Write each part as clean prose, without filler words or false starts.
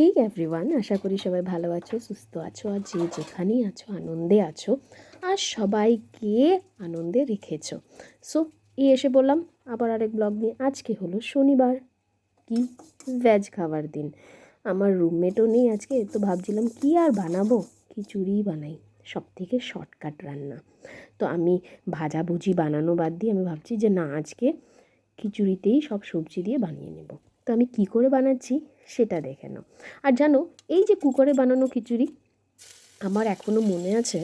হেই everyone, আশা করি সবাই ভালো আছো, সুস্থ আছো, আর যে যেখানেই আছো আনন্দে আছো, আর সবাইকে আনন্দে রেখেছো। সো এসে বললাম আবার আরেক ব্লগ নিয়ে। আজকে হলো শনিবার, কি ভেজ খাবার দিন। আমার রুমমেটও নেই আজকে, তো ভাবছিলাম কি আর বানাবো, খিচুড়ি বানাই, সব থেকে শর্টকাট রান্না। তো আমি ভাজাভুজি বানানো বাদ দিয়ে আমি ভাবছি যে না, আজকে খিচুড়িতেই সব সবজি দিয়ে বানিয়ে নেব। তো আমি কি করে বানাচ্ছি সেটা দেখে নাও। আর জানো, এই যে কুকারে বানানো খিচুড়ি, আমার এখনও মনে আছে,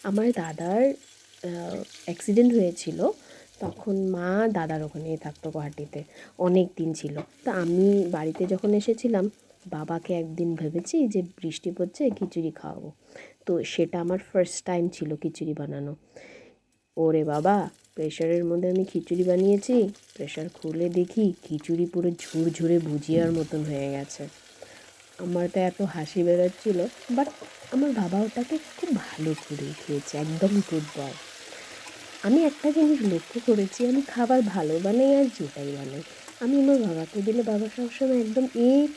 আমার দাদার অ্যাক্সিডেন্ট হয়েছিল, তখন মা দাদার ওখানেই থাকতো গুয়াহাটিতে, অনেক দিন ছিল। তা আমি বাড়িতে যখন এসেছিলাম, বাবাকে একদিন ভেবেছি যে বৃষ্টি পড়ছে, খিচুড়ি খাওয়াবো। তো সেটা আমার ফার্স্ট টাইম ছিল খিচুড়ি বানানো। ওরে বাবা, প্রেশারের মধ্যে আমি খিচুড়ি বানিয়েছি, প্রেশার খুলে দেখি খিচুড়ি পুরো ঝুরঝুরে ভুজিয়ার মতন হয়ে গেছে। আমার তো এত হাসি বেরোচ্ছিল, বাট আমার বাবা ওটাকে খুব ভালো করে খেয়েছে, একদম গুড বয়। আমি একটা জিনিস লক্ষ্য করেছি, আমি খাবার ভালো বানাই আর যেটাই বানাই, আমি আমার বাবাকে দিলে বাবা সবসময় একদম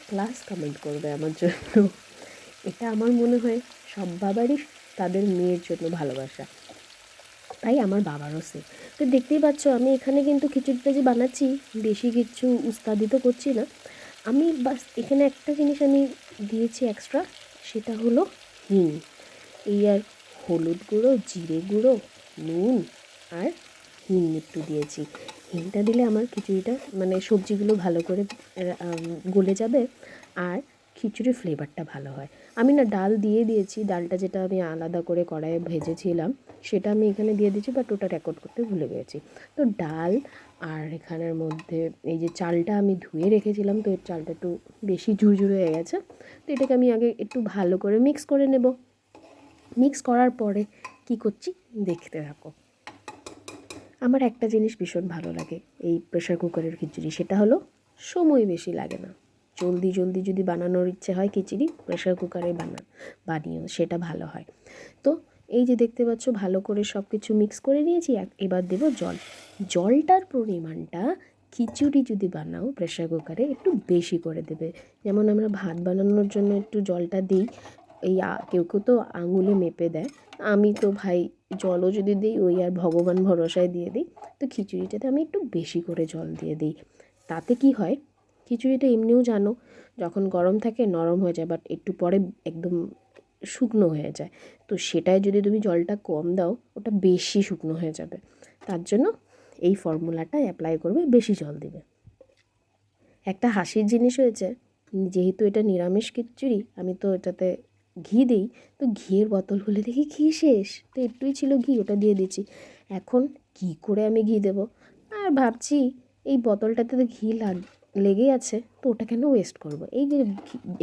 ক্লাস কমেন্ট করবে আমার জন্য। এটা আমার মনে হয় সব বাবারই তাদের মেয়ের জন্য ভালোবাসা, তাই আমার বাবারও সে। তো দেখতেই পাচ্ছ আমি এখানে কিন্তু খিচুড়িটা যে বানাচ্ছি, বেশি কিছু উস্তাদি তো করছি না। আমি বাস এখানে একটা জিনিস আমি দিয়েছি এক্সট্রা, সেটা হলো হিং। এই আর হলুদ গুঁড়ো, জিরে গুঁড়ো, নুন আর হিং একটু দিয়েছি। হিংটা দিলে আমার খিচুড়িটা মানে সবজিগুলো ভালো করে গলে যাবে, আর খিচুড়ির ফ্লেভারটা ভালো হয়। আমি না ডাল দিয়ে দিয়েছি, ডালটা যেটা আমি আলাদা করে কড়াইয়ে ভেজেছিলাম সেটা আমি এখানে দিয়ে দিয়েছি, বাট ওটা রেকর্ড করতে ভুলে গেছি। তো ডাল আর এখানের মধ্যে এই যে চালটা আমি ধুয়ে রেখেছিলাম, তো এর চালটা একটু বেশি ঝুরঝুরে হয়ে গেছে। তো এটাকে আমি আগে একটু ভালো করে মিক্স করে নেব। মিক্স করার পরে কি করছি দেখতে থাকো। আমার একটা জিনিস ভীষণ ভালো লাগে এই প্রেশার কুকারের খিচুড়ি, সেটা হলো সময় বেশি লাগে না। জলদি জলদি যদি বানানোর ইচ্ছে হয় খিচুড়ি, প্রেশার কুকারে বানিয়েও সেটা ভালো হয়। তো এই যে দেখতে পাচ্ছ ভালো করে সব কিছু মিক্স করে নিয়েছি, এবার দেবো জল। জলটার পরিমাণটা খিচুড়ি যদি বানাও প্রেশার কুকারে একটু বেশি করে দেবে। যেমন আমরা ভাত বানানোর জন্য একটু জলটা দিই, এই কেউ কেউ তো আঙুলে মেপে দেয়, আমি তো ভাই জলও যদি দিই ওই আর ভগবান ভরসায় দিয়ে দিই। তো খিচুড়িটাতে আমি একটু বেশি করে জল দিয়ে দিই। তাতে কি হয়, খিচুড়িটা এমনিও জানো যখন গরম থাকে নরম হয়ে যায়, বাট একটু পরে একদম শুকনো হয়ে যায়। তো সেটায় যদি তুমি জলটা কম দাও, ওটা বেশি শুকনো হয়ে যাবে। তার জন্য এই ফর্মুলাটা অ্যাপ্লাই করবে, বেশি জল দেবে। একটা হাসির জিনিস হয়েছে, যেহেতু এটা নিরামিষ খিচুড়ি, আমি তো এটাতে ঘি দিই, তো ঘিয়ের বোতল খুলে দেখি ঘি শেষ, তো একটুই ছিল ঘি, ওটা দিয়ে দিচ্ছি। এখন কি করে আমি ঘি দেবো, আর ভাবছি এই বোতলটাতে তো ঘি লেগেই আছে, তো ওটা কেন ওয়েস্ট করব। এই যে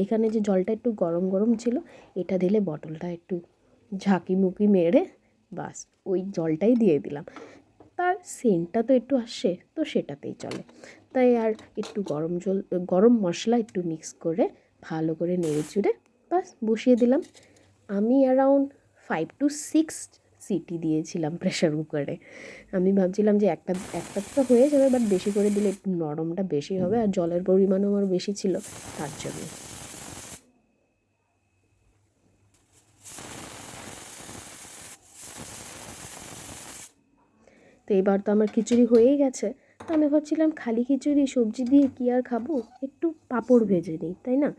এখানে যে জলটা একটু গরম গরম ছিল, এটা দিলে বটলটা একটু ঝাঁকিমুকি মেরে বাস ওই জলটাই দিয়ে দিলাম, তার সেন্টটা তো একটু আসে, তো সেটাতেই চলে। তাই আর একটু গরম মশলা একটু মিক্স করে ভালো করে নেড়ে চুড়ে বাস বসিয়ে দিলাম। আমি অ্যারাউন্ড 5 to 6 সিটি দিয়েছিলাম প্রেশার কুকারে। আমি ভাবছিলাম যে একটা একটা তো হয়ে যাবে, বাট বেশি করে দিলে একটু নরমটা বেশি হবে, আর জলের পরিমাণও আমার বেশি ছিল তার জন্য। তো এবার তো আমার খিচুড়ি হয়েই গেছে। তো আমি ভাবছিলাম খালি খিচুড়ি সবজি দিয়ে কী আর খাবো, একটু পাঁপড় ভেজে নিই, তাই না?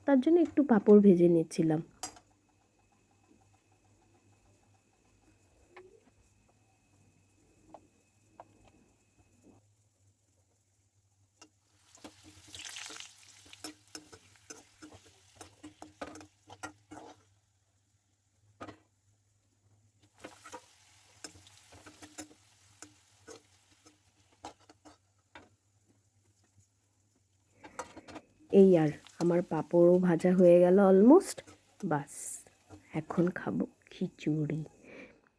তার জন্য একটু পাঁপড় ভেজে নিচ্ছিলাম। এই আর আমার পাঁপড়ও ভাজা হয়ে গেল অলমোস্ট। বাস এখন খাবো খিচুড়ি।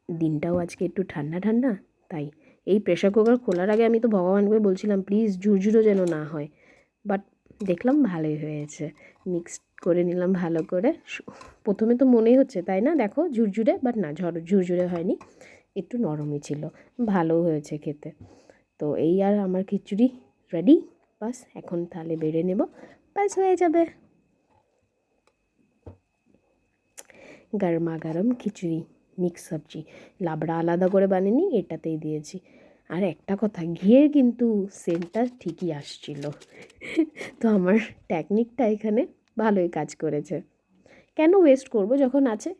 দিনটাও আজকে একটু ঠান্ডা ঠান্ডা, তাই এই প্রেশার কুকার খোলার আগে আমি তো ভগবানকে বলছিলাম প্লিজ ঝুরঝুরো যেন না হয়, বাট দেখলাম ভালোই হয়েছে। মিক্সড করে নিলাম ভালো করে। প্রথমে তো মনেই হচ্ছে তাই না, দেখো ঝুরঝুরে, বাট না, ঝুরঝুরে হয়নি, একটু নরমই ছিল, ভালো হয়েছে খেতে। তো এই আর আমার খিচুড়ি রেডি। বাস এখন তাহলে বেড়ে নেব, বাস হয়ে যাবে। গরমা গরম খিচুড়ি মিক্স সবজি, লাবড়া আলাদা করে বানিনি, এটাতেই দিয়েছি। আর একটা কথা, ঘিয়ের কিন্তু সেন্টটা ঠিকই আসছিল। তো আমার টেকনিকটা এখানে ভালোই কাজ করেছে। কেন ওয়েস্ট করব যখন আছে,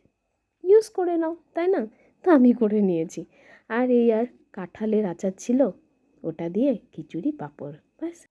ইউজ করে নাও, তাই না? তো আমি করে নিয়েছি। আর এই আর কাঁঠালের আচার ছিল, ওটা দিয়ে খিচুড়ি পাঁপড়, ব্যাস।